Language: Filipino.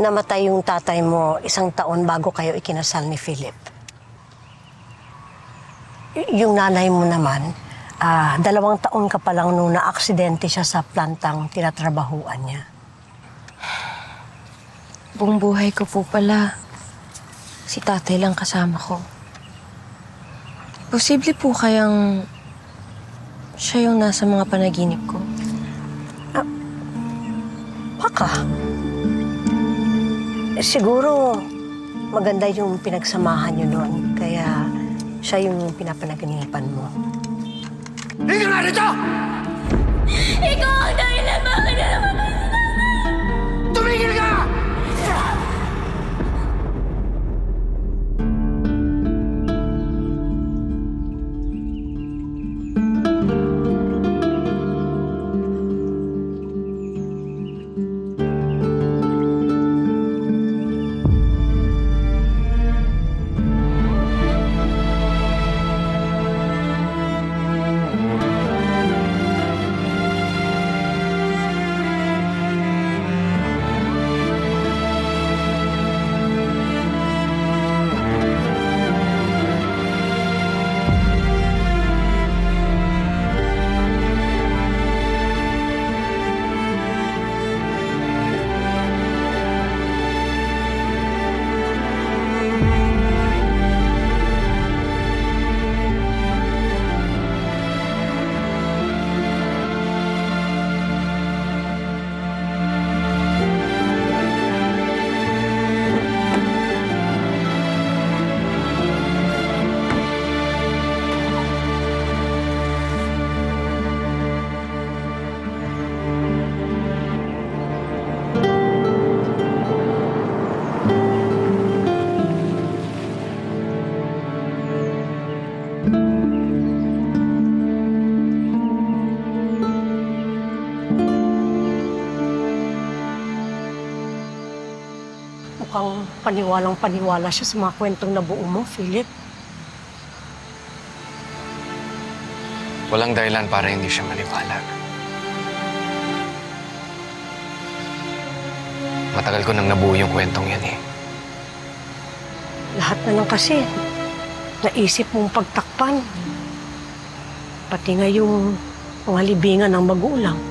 namatay yung tatay mo 1 taon bago kayo ikinasal ni Philip. Yung nanay mo naman, 2 taon ka pa lang nung na-aksidente siya sa plantang tinatrabahuan niya. Buong buhay ko po pala, si tatay lang kasama ko. Posible po kayang siya yung nasa mga panaginip ko? Baka. Siguro, maganda yung pinagsamahan niyo noon. Kaya siya yung pinapanaginipan mo. Hindi nga rito! Ikaw ang dahilan bakit na naman Tumigil ka! Mukhang paniwalang-paniwala siya sa mga kwentong nabuo mo, Philip. Walang dahilan para hindi siya maniwala. Matagal ko nang nabuo yung kwentong yan eh. Lahat na lang kasi naisip mong pagtakpan. Pati nga yung mga libingan ng magulang.